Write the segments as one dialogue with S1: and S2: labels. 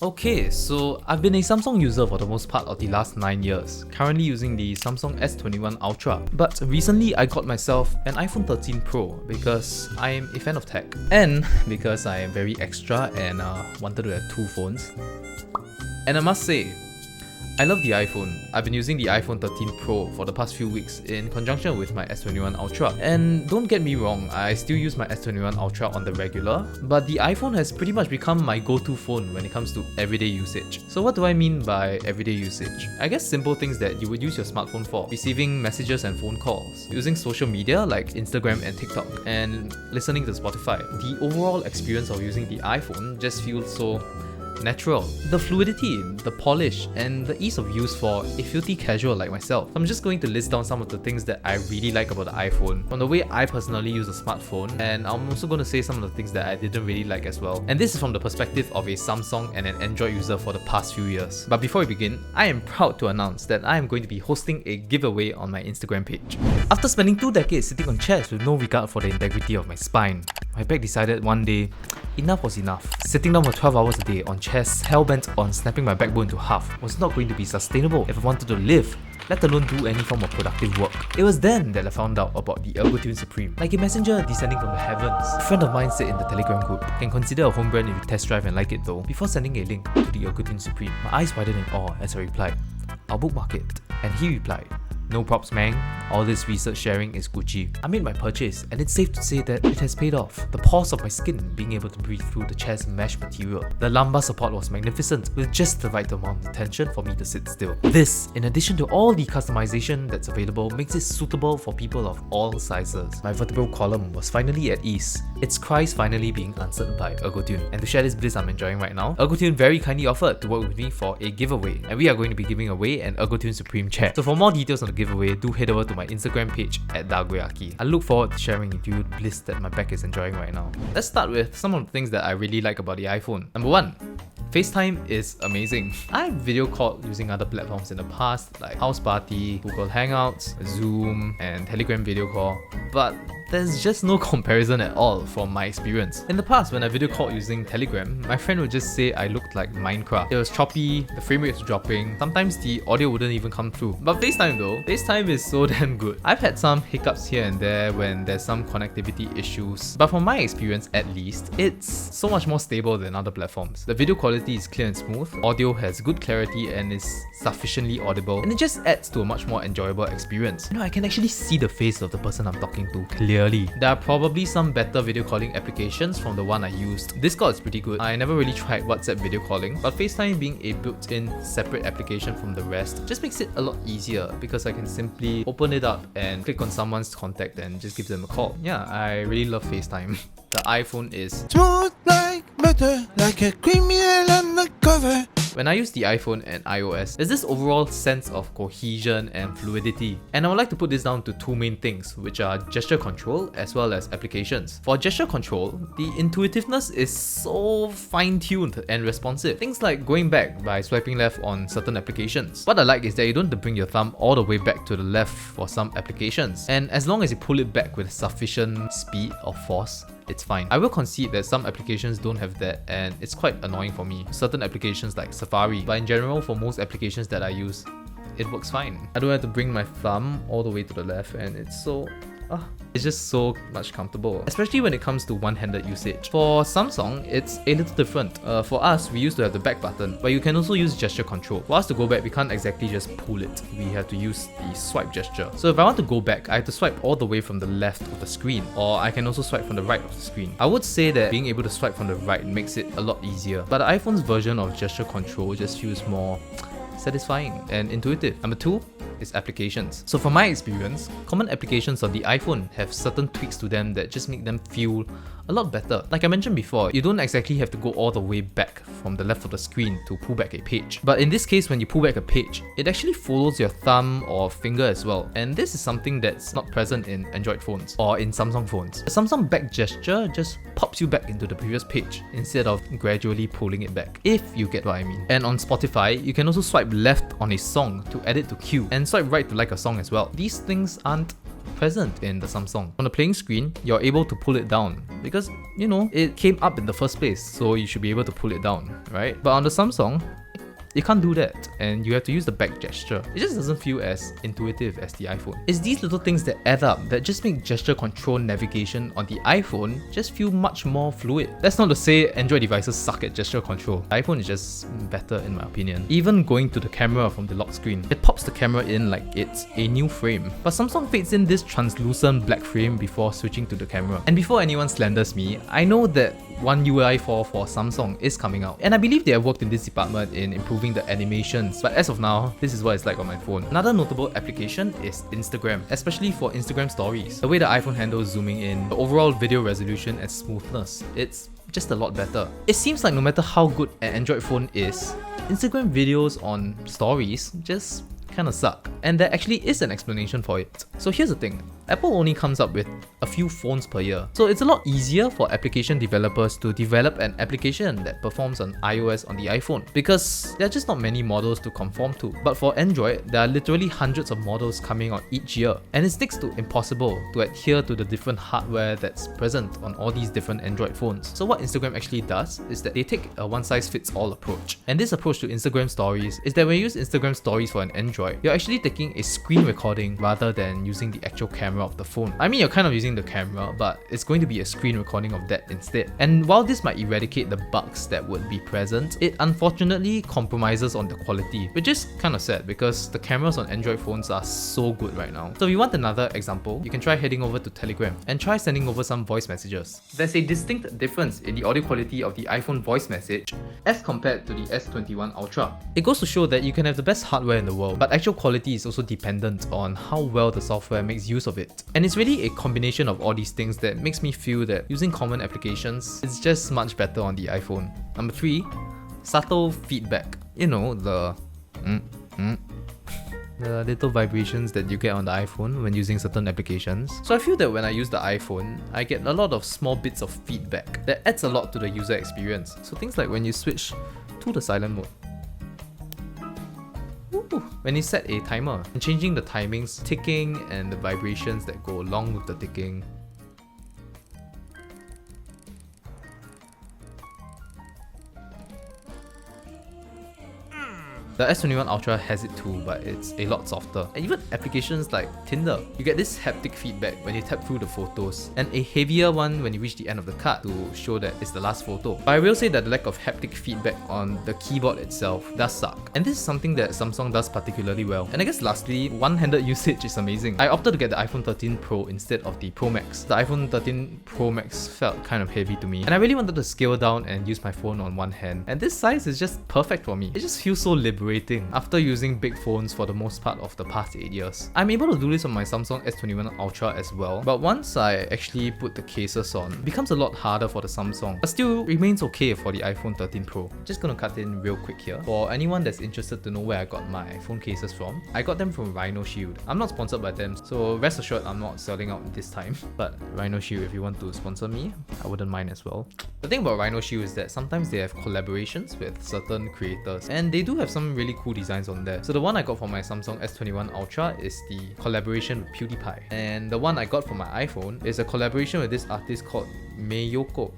S1: Okay, so I've been a Samsung user for the most part of the last 9 years, currently using the Samsung S21 Ultra. But recently I got myself an iPhone 13 Pro because I am a fan of tech. And because I am very extra and wanted to have two phones. And I must say, I love the iPhone. I've been using the iPhone 13 Pro for the past few weeks in conjunction with my S21 Ultra. And don't get me wrong, I still use my S21 Ultra on the regular, but the iPhone has pretty much become my go-to phone when it comes to everyday usage. So what do I mean by everyday usage? I guess simple things that you would use your smartphone for. Receiving messages and phone calls, using social media like Instagram and TikTok, and listening to Spotify. The overall experience of using the iPhone just feels so natural. The fluidity, the polish, and the ease of use for a filthy casual like myself. I'm just going to list down some of the things that I really like about the iPhone, from the way I personally use a smartphone, and I'm also going to say some of the things that I didn't really like as well. And this is from the perspective of a Samsung and an Android user for the past few years. But before we begin, I am proud to announce that I am going to be hosting a giveaway on my Instagram page. After spending 2 decades sitting on chairs with no regard for the integrity of my spine, my back decided one day, enough was enough. Sitting down for 12 hours a day on chairs hell-bent on snapping my backbone to half was not going to be sustainable if I wanted to live, let alone do any form of productive work. It was then that I found out about the Ergotune Supreme. Like a messenger descending from the heavens, a friend of mine said in the Telegram group, "Can consider a home brand if you test drive and like it though." Before sending a link to the Ergotune Supreme, my eyes widened in awe as I replied, "I'll bookmark it." And he replied, "No props, man. All this research sharing is Gucci." I made my purchase, and it's safe to say that it has paid off. The pores of my skin being able to breathe through the chair's mesh material. The lumbar support was magnificent, with just the right amount of tension for me to sit still. This, in addition to all the customization that's available, makes it suitable for people of all sizes. My vertebral column was finally at ease, its cries finally being answered by Ergotune. And to share this bliss I'm enjoying right now, Ergotune very kindly offered to work with me for a giveaway, and we are going to be giving away an Ergotune Supreme chair. So for more details on the giveaway, do head over to my Instagram page at Dargoyaki. I look forward to sharing with you the bliss that my back is enjoying right now. Let's start with some of the things that I really like about the iPhone. Number 1. FaceTime is amazing. I've video called using other platforms in the past like House Party, Google Hangouts, Zoom, and Telegram video call, but there's just no comparison at all from my experience. In the past, when I video called using Telegram, my friend would just say I looked like Minecraft. It was choppy, the frame rate was dropping, sometimes the audio wouldn't even come through. But FaceTime though, FaceTime is so damn good. I've had some hiccups here and there when there's some connectivity issues, but from my experience at least, it's so much more stable than other platforms. The video quality is clear and smooth, audio has good clarity and is sufficiently audible, and it just adds to a much more enjoyable experience. You know, I can actually see the face of the person I'm talking to clearly. There are probably some better video calling applications from the one I used. Discord is pretty good. I never really tried WhatsApp video calling, but FaceTime being a built-in separate application from the rest just makes it a lot easier because I can simply open it up and click on someone's contact and just give them a call. Yeah, I really love FaceTime. The iPhone is
S2: smooth like butter, like a creamy undercover.
S1: When I use the iPhone and iOS, there's this overall sense of cohesion and fluidity. And I would like to put this down to two main things, which are gesture control as well as applications. For gesture control, the intuitiveness is so fine-tuned and responsive. Things like going back by swiping left on certain applications. What I like is that you don't have to bring your thumb all the way back to the left for some applications. And as long as you pull it back with sufficient speed or force, it's fine. I will concede that some applications don't have that and it's quite annoying for me. Certain applications like Safari, but in general for most applications that I use, it works fine. I don't have to bring my thumb all the way to the left and it's just so much comfortable, especially when it comes to one-handed usage. For Samsung, it's a little different. For us, we used to have the back button, but you can also use gesture control. For us to go back, we can't exactly just pull it. We have to use the swipe gesture. So if I want to go back, I have to swipe all the way from the left of the screen, or I can also swipe from the right of the screen. I would say that being able to swipe from the right makes it a lot easier, but the iPhone's version of gesture control just feels more satisfying and intuitive. Number 2 is applications. So from my experience, common applications on the iPhone have certain tweaks to them that just make them feel a lot better. Like I mentioned before, you don't exactly have to go all the way back from the left of the screen to pull back a page. But in this case, when you pull back a page, it actually follows your thumb or finger as well. And this is something that's not present in Android phones or in Samsung phones. The Samsung back gesture just pops you back into the previous page instead of gradually pulling it back, if you get what I mean. And on Spotify, you can also swipe left on a song to add it to queue and swipe right to like a song as well. These things aren't present in the Samsung. On the playing screen, you're able to pull it down because, you know, it came up in the first place, so you should be able to pull it down, right? But on the Samsung, you can't do that, and you have to use the back gesture. It just doesn't feel as intuitive as the iPhone. It's these little things that add up that just make gesture control navigation on the iPhone just feel much more fluid. That's not to say Android devices suck at gesture control. The iPhone is just better in my opinion. Even going to the camera from the lock screen, it pops the camera in like it's a new frame. But Samsung fades in this translucent black frame before switching to the camera. And before anyone slanders me, I know that One UI 4 for Samsung is coming out, and I believe they have worked in this department in improving the animations, but as of now, this is what it's like on my phone. Another notable application is Instagram, especially for Instagram stories. The way the iPhone handles zooming in, the overall video resolution and smoothness, it's just a lot better. It seems like no matter how good an Android phone is, Instagram videos on stories just kinda suck. And there actually is an explanation for it. So here's the thing, Apple only comes up with a few phones per year. So it's a lot easier for application developers to develop an application that performs on iOS on the iPhone because there are just not many models to conform to. But for Android, there are literally hundreds of models coming out each year, and it's next to impossible to adhere to the different hardware that's present on all these different Android phones. So what Instagram actually does is that they take a one-size-fits-all approach. And this approach to Instagram stories is that when you use Instagram stories for an Android, you're actually taking a screen recording rather than using the actual camera of the phone. I mean, you're kind of using the camera, but it's going to be a screen recording of that instead. And while this might eradicate the bugs that would be present, it unfortunately compromises on the quality, which is kind of sad because the cameras on Android phones are so good right now. So if you want another example, you can try heading over to Telegram and try sending over some voice messages. There's a distinct difference in the audio quality of the iPhone voice message as compared to the S21 Ultra. It goes to show that you can have the best hardware in the world, but actual quality is also dependent on how well the software makes use of it. And it's really a combination of all these things that makes me feel that using common applications is just much better on the iPhone. Number 3, subtle feedback. You know, the little vibrations that you get on the iPhone when using certain applications. So I feel that when I use the iPhone, I get a lot of small bits of feedback that adds a lot to the user experience. So things like when you switch to the silent mode, when you set a timer and changing the timings, ticking and the vibrations that go along with the ticking. The S21 Ultra has it too, but it's a lot softer. And even applications like Tinder, you get this haptic feedback when you tap through the photos, and a heavier one when you reach the end of the card to show that it's the last photo. But I will say that the lack of haptic feedback on the keyboard itself does suck. And this is something that Samsung does particularly well. And I guess lastly, one-handed usage is amazing. I opted to get the iPhone 13 Pro instead of the Pro Max. The iPhone 13 Pro Max felt kind of heavy to me, and I really wanted to scale down and use my phone on one hand. And this size is just perfect for me. It just feels so liberating after using big phones for the most part of the past 8 years. I'm able to do this on my Samsung S21 Ultra as well, but once I actually put the cases on, it becomes a lot harder for the Samsung, but still remains okay for the iPhone 13 Pro. Just gonna cut in real quick here. For anyone that's interested to know where I got my phone cases from, I got them from Rhino Shield. I'm not sponsored by them, so rest assured I'm not selling out this time. But Rhino Shield, if you want to sponsor me, I wouldn't mind as well. The thing about Rhino Shield is that sometimes they have collaborations with certain creators, and they do have some really cool designs on there. So the one I got for my Samsung S21 Ultra is the collaboration with PewDiePie, and the one I got for my iPhone is a collaboration with this artist called Meyoko.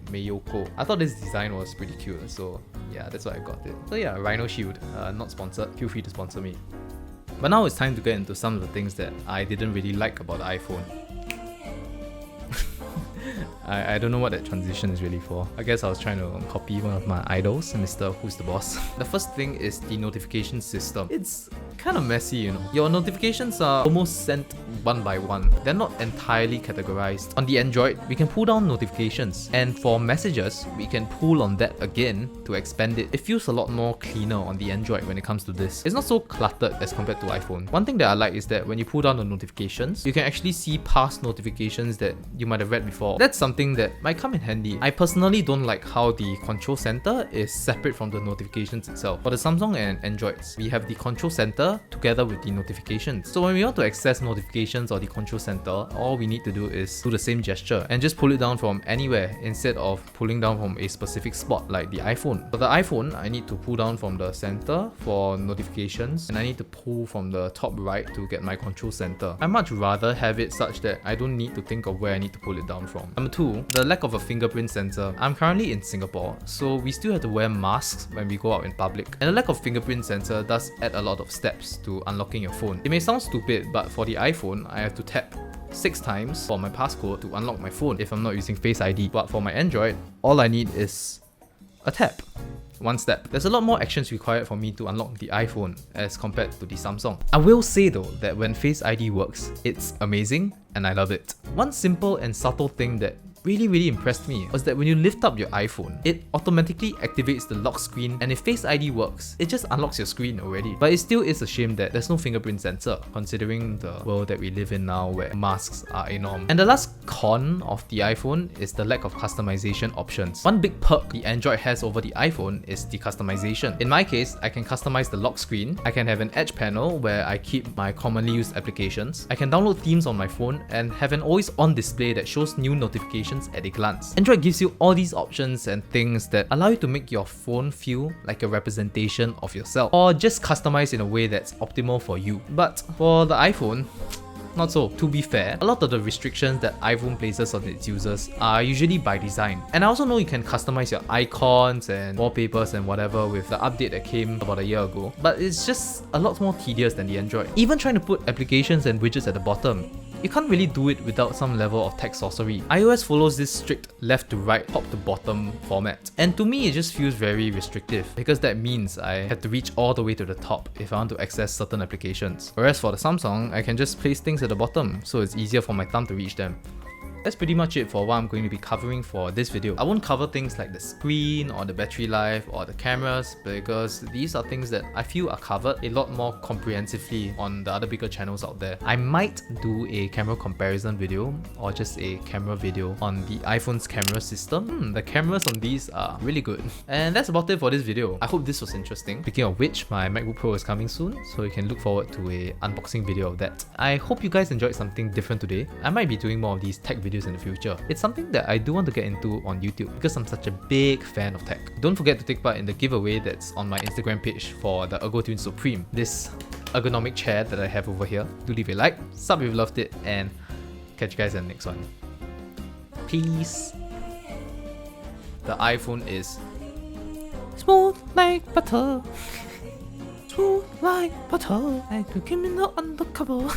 S1: I thought this design was pretty cute, so yeah, that's why I got it. So yeah, Rhino Shield, not sponsored, feel free to sponsor me. But now it's time to get into some of the things that I didn't really like about the iPhone. I don't know what that transition is really for. I guess I was trying to copy one of my idols, Mr. Who's the Boss. The first thing is the notification system. It's kind of messy, you know. Your notifications are almost sent one by one. They're not entirely categorized. On the Android, we can pull down notifications, and for messages, we can pull on that again to expand it. It feels a lot more cleaner on the Android when it comes to this. It's not so cluttered as compared to iPhone. One thing that I like is that when you pull down the notifications, you can actually see past notifications that you might have read before. That's something that might come in handy. I personally don't like how the control center is separate from the notifications itself. For the Samsung and Androids, we have the control center center together with the notifications. So when we want to access notifications or the control center, all we need to do is do the same gesture and just pull it down from anywhere instead of pulling down from a specific spot like the iPhone. For the iPhone, I need to pull down from the center for notifications, and I need to pull from the top right to get my control center. I much rather have it such that I don't need to think of where I need to pull it down from. Number 2, the lack of a fingerprint sensor. I'm currently in Singapore, so we still have to wear masks when we go out in public. And the lack of fingerprint sensor does add a lot of steps to unlocking your phone. It may sound stupid, but for the iPhone, I have to tap 6 times for my passcode to unlock my phone if I'm not using Face ID. But for my Android, all I need is a tap. 1 step. There's a lot more actions required for me to unlock the iPhone as compared to the Samsung. I will say though that when Face ID works, it's amazing and I love it. One simple and subtle thing that really impressed me was that when you lift up your iPhone, it automatically activates the lock screen, and if Face ID works, it just unlocks your screen already. But it still is a shame that there's no fingerprint sensor, considering the world that we live in now where masks are a norm. And the last con of the iPhone is the lack of customization options. One big perk the Android has over the iPhone is the customization. In my case, I can customize the lock screen, I can have an edge panel where I keep my commonly used applications, I can download themes on my phone, and have an always on display that shows new notifications at a glance. Android gives you all these options and things that allow you to make your phone feel like a representation of yourself, or just customize in a way that's optimal for you. But for the iPhone, not so. To be fair, a lot of the restrictions that iPhone places on its users are usually by design. And I also know you can customize your icons and wallpapers and whatever with the update that came about a year ago, but it's just a lot more tedious than the Android. Even trying to put applications and widgets at the bottom, you can't really do it without some level of tech sorcery. iOS follows this strict left to right, top to bottom format. And to me, it just feels very restrictive because that means I have to reach all the way to the top if I want to access certain applications. Whereas for the Samsung, I can just place things at the bottom, so it's easier for my thumb to reach them. That's pretty much it for what I'm going to be covering for this video. I won't cover things like the screen or the battery life or the cameras because these are things that I feel are covered a lot more comprehensively on the other bigger channels out there. I might do a camera comparison video or just a camera video on the iPhone's camera system. The cameras on these are really good. And that's about it for this video. I hope this was interesting. Speaking of which, my MacBook Pro is coming soon, so you can look forward to a unboxing video of that. I hope you guys enjoyed something different today. I might be doing more of these tech videos in the future. It's something that I do want to get into on YouTube because I'm such a big fan of tech. Don't forget to take part in the giveaway that's on my Instagram page for the ErgoTune Supreme, this ergonomic chair that I have over here. Do leave a like, sub if you loved it, and catch you guys in the next one. Peace. The iPhone is smooth like butter. Smooth like butter. Like a criminal undercover.